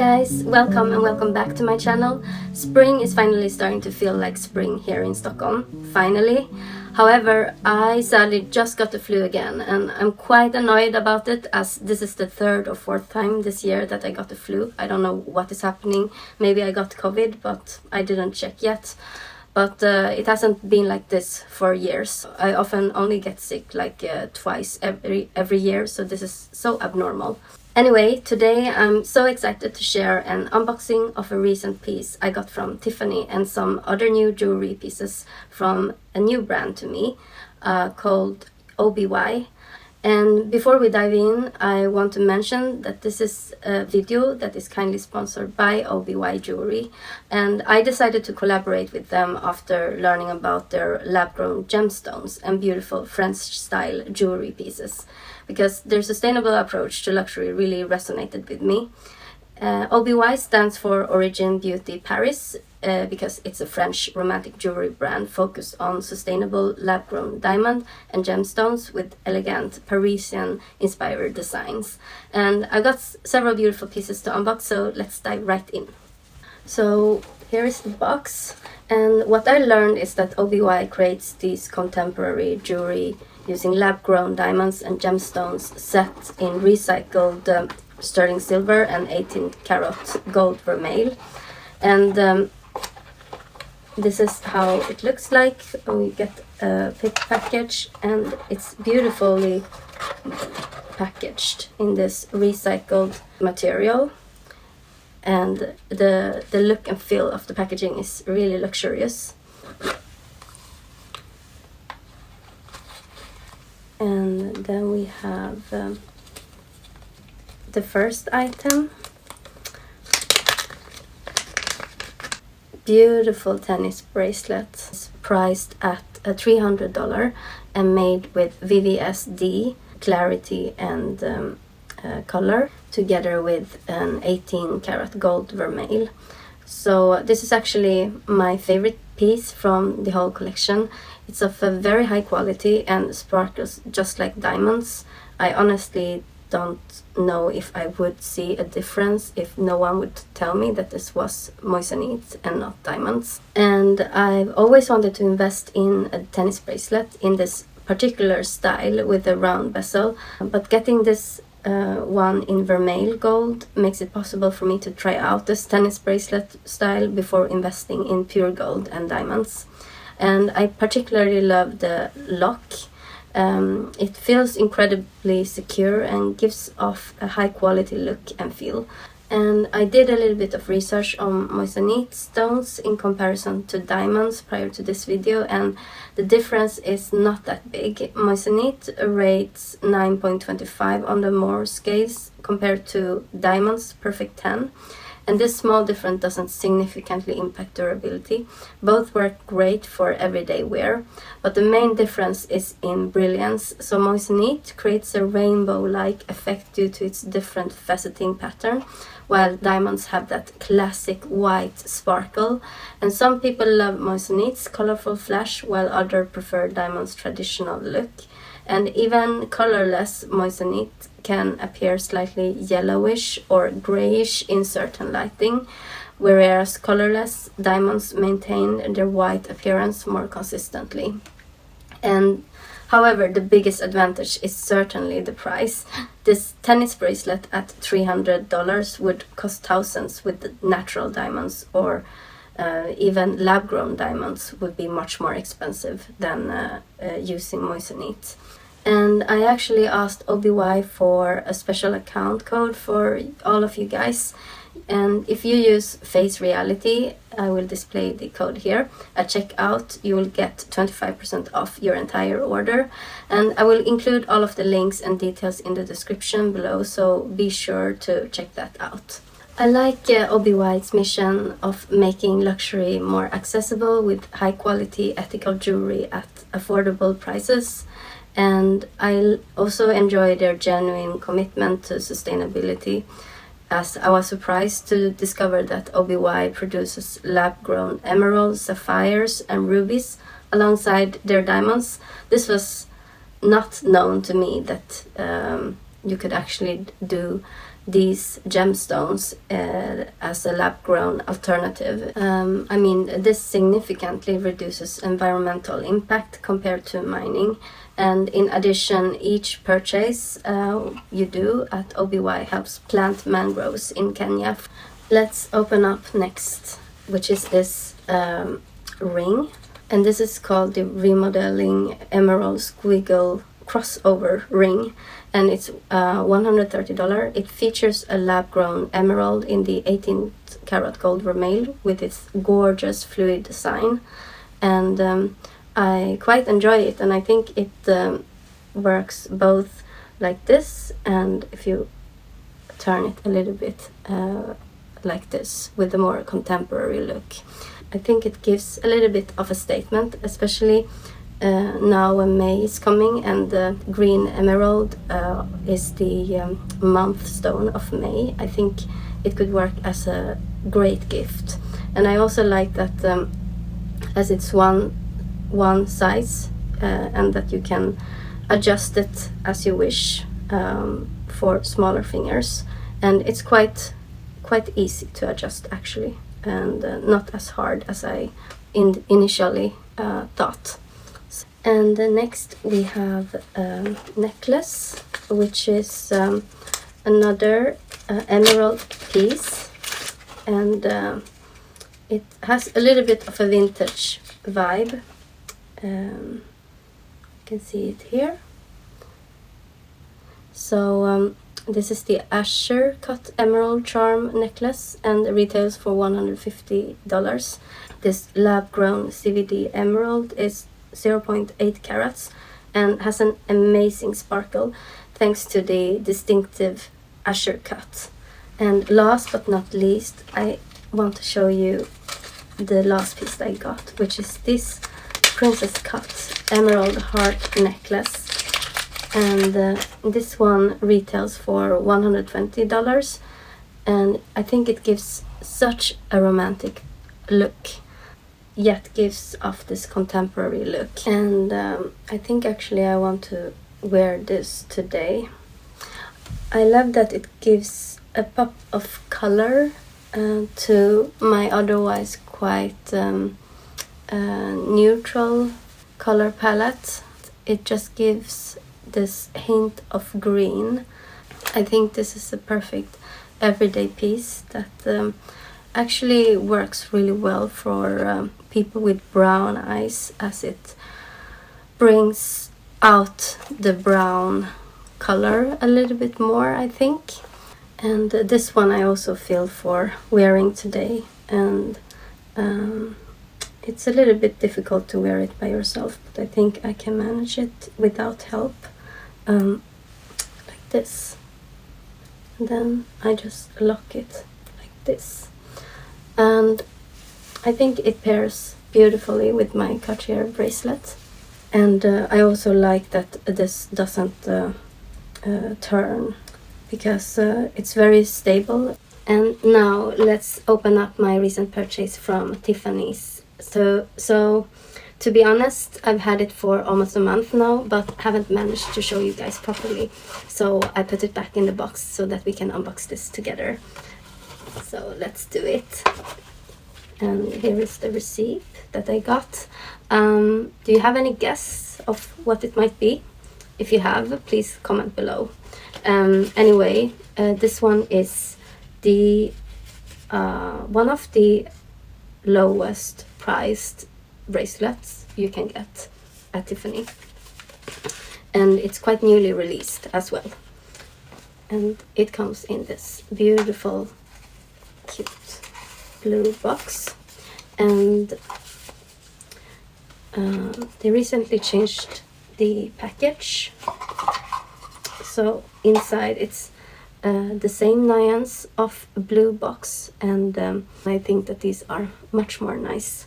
guys, welcome and welcome back to my channel. Spring is finally starting to feel like spring here in Stockholm, finally. However, I sadly just got the flu again and I'm quite annoyed about it, as this is the third or fourth time this year that I got the flu. I don't know what is happening. Maybe I got COVID, but I didn't check yet. But it hasn't been like this for years. I often only get sick like twice every year, so this is so abnormal. Anyway, today I'm so excited to share an unboxing of a recent piece I got from Tiffany and some other new jewelry pieces from a new brand to me called OBY. And before we dive in, I want to mention that this is a video that is kindly sponsored by OBY Jewelry, and I decided to collaborate with them after learning about their lab-grown gemstones and beautiful French-style jewelry pieces, because their sustainable approach to luxury really resonated with me. OBY stands for Origin Beauty Paris, because it's a French romantic jewelry brand focused on sustainable lab-grown diamond and gemstones with elegant Parisian-inspired designs. And I got several beautiful pieces to unbox, so let's dive right in. So here is the box, and what I learned is that OBY creates these contemporary jewelry using lab-grown diamonds and gemstones set in recycled sterling silver and 18-karat gold vermeil. And this is how it looks like. We get a pick package, and it's beautifully packaged in this recycled material. And the look and feel of the packaging is really luxurious. And then we have the first item. Beautiful tennis bracelet. It's priced at $300 and made with VVSD, clarity and color, together with an 18-karat gold vermeil. So this is actually my favorite piece from the whole collection. It's of a very high quality and sparkles just like diamonds. I honestly don't know if I would see a difference if no one would tell me that this was Moissanite and not diamonds. And I've always wanted to invest in a tennis bracelet in this particular style with a round bezel, but getting this one in vermeil gold makes it possible for me to try out this tennis bracelet style before investing in pure gold and diamonds. And I particularly love the lock. It feels incredibly secure and gives off a high quality look and feel. And I did a little bit of research on Moissanite stones in comparison to diamonds prior to this video, and the difference is not that big. Moissanite rates 9.25 on the Moore scales compared to diamonds perfect 10. And this small difference doesn't significantly impact durability. Both work great for everyday wear, but the main difference is in brilliance. So Moissanite creates a rainbow-like effect due to its different faceting pattern, while diamonds have that classic white sparkle. And some people love Moissanite's colorful flash, while others prefer diamonds' traditional look. And even colorless Moissanite can appear slightly yellowish or grayish in certain lighting, whereas colorless diamonds maintain their white appearance more consistently. And however, the biggest advantage is certainly the price. This tennis bracelet at $300 would cost thousands with the natural diamonds, or even lab-grown diamonds would be much more expensive than using Moissanite. And I actually asked OBY for a special account code for all of you guys. And if you use FeisReality, I will display the code here. At checkout, you will get 25% off your entire order. And I will include all of the links and details in the description below, so be sure to check that out. I like OBY's mission of making luxury more accessible with high quality ethical jewelry at affordable prices. And I also enjoy their genuine commitment to sustainability, as I was surprised to discover that OBY produces lab-grown emeralds, sapphires and rubies alongside their diamonds. This was not known to me, that you could actually do these gemstones as a lab-grown alternative. I mean, this significantly reduces environmental impact compared to mining. And in addition, each purchase you do at OBY helps plant mangroves in Kenya. Let's open up next, which is this ring. And this is called the Remodeling Emerald Squiggle crossover ring, and it's $130. It features a lab-grown emerald in the 18 karat gold vermeil with its gorgeous fluid design, and I quite enjoy it, and I think it works both like this and if you turn it a little bit like this with a more contemporary look. I think it gives a little bit of a statement, especially now when May is coming, and the green emerald is the month stone of May. I think it could work as a great gift. And I also like that as it's one size and that you can adjust it as you wish for smaller fingers, and it's quite easy to adjust actually, and not as hard as I initially thought. And next we have a necklace, which is another emerald piece, and it has a little bit of a vintage vibe. You can see it here. So this is the Asscher cut emerald charm necklace, and retails for $150. This lab-grown CVD emerald is 0.8 carats and has an amazing sparkle thanks to the distinctive Asscher cut. And last but not least, I want to show you the last piece I got, which is this princess cut emerald heart necklace, and this one retails for $120, and I think it gives such a romantic look, yet gives off this contemporary look. And I think actually I want to wear this today. I love that it gives a pop of color to my otherwise quite neutral color palette. It just gives this hint of green. I think this is a perfect everyday piece that actually works really well for people with brown eyes, as it brings out the brown color a little bit more, I think. And this one I also feel for wearing today, and it's a little bit difficult to wear it by yourself, but I think I can manage it without help, like this. And then I just lock it like this, and I think it pairs beautifully with my Cartier bracelet. And I also like that this doesn't turn, because it's very stable. And now let's open up my recent purchase from Tiffany's. So to be honest, I've had it for almost a month now, but haven't managed to show you guys properly. So I put it back in the box so that we can unbox this together. So let's do it. And here is the receipt that I got. Do you have any guess of what it might be? If you have, please comment below. Anyway, this one is the one of the lowest priced bracelets you can get at Tiffany, and it's quite newly released as well. And it comes in this beautiful, cute blue box, and they recently changed the package, so inside it's the same nuance of blue box, and I think that these are much more nice.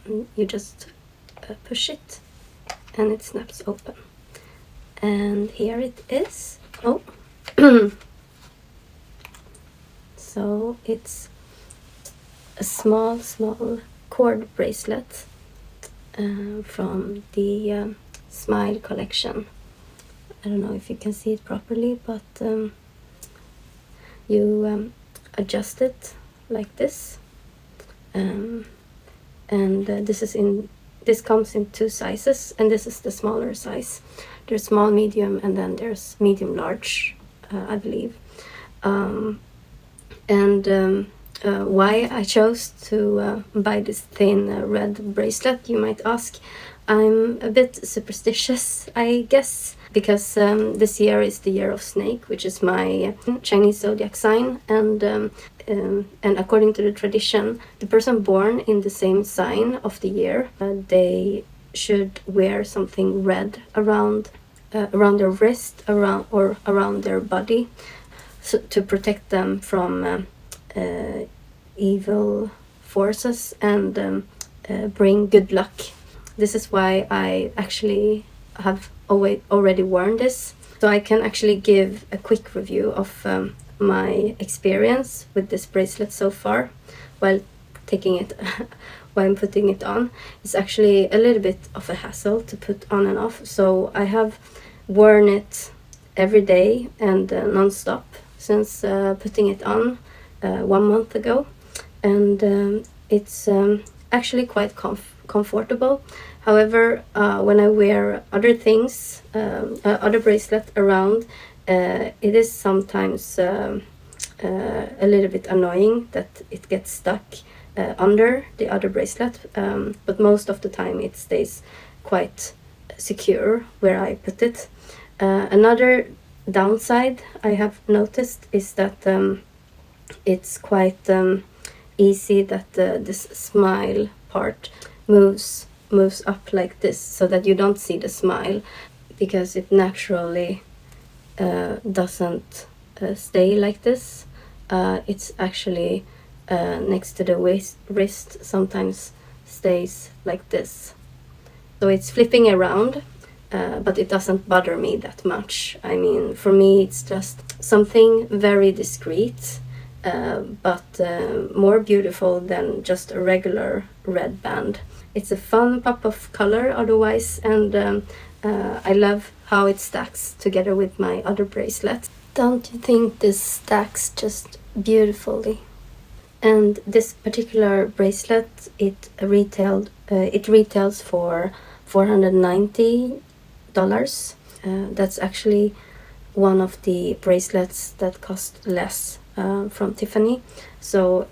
And you just push it and it snaps open, and here it is. Oh so it's a small cord bracelet from the Smile collection. I don't know if you can see it properly, but you adjust it like this, and this comes in 2 sizes, and this is the smaller size. There's small, medium, and then there's medium large, I believe. Why I chose to buy this thin red bracelet, you might ask. I'm a bit superstitious, I guess, because this year is the year of snake, which is my Chinese zodiac sign, and according to the tradition, the person born in the same sign of the year, they should wear something red around their wrist, around their body, so to protect them from evil forces and bring good luck. This is why I actually have already worn this, so I can actually give a quick review of my experience with this bracelet so far while I'm putting it on. It's actually a little bit of a hassle to put on and off, so I have worn it every day and non-stop since putting it on 1 month ago, and it's actually quite comfortable. However, when I wear other things, other bracelet around, it is sometimes a little bit annoying that it gets stuck under the other bracelet, but most of the time it stays quite secure where I put it. Another downside I have noticed is that it's quite easy that this smile part moves up like this, so that you don't see the smile, because it naturally doesn't stay like this. It's actually next to the wrist sometimes stays like this, so it's flipping around, but it doesn't bother me that much. I mean, for me it's just something very discreet, but more beautiful than just a regular red band. It's a fun pop of color otherwise, and I love how it stacks together with my other bracelet. Don't you think this stacks just beautifully? And this particular bracelet, it retails for $490. That's actually one of the bracelets that cost less from Tiffany, so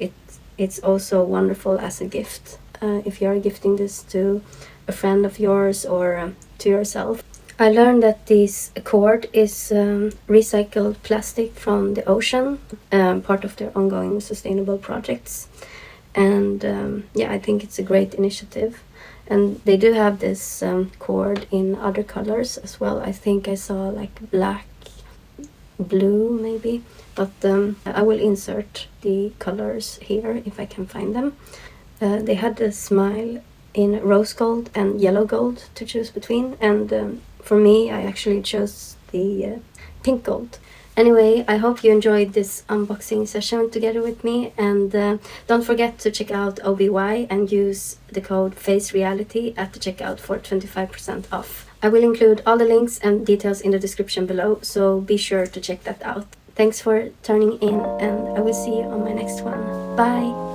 it's also wonderful as a gift if you're gifting this to a friend of yours or to yourself. I learned that this cord is recycled plastic from the ocean, part of their ongoing sustainable projects, and yeah, I think it's a great initiative. And they do have this cord in other colors as well. I think I saw like black, blue maybe, but I will insert the colors here if I can find them. They had the smile in rose gold and yellow gold to choose between, and for me I actually chose the pink gold. Anyway, I hope you enjoyed this unboxing session together with me, and don't forget to check out OBY and use the code FeisReality at the checkout for 25% off. I will include all the links and details in the description below, so be sure to check that out. Thanks for turning in, and I will see you on my next one. Bye!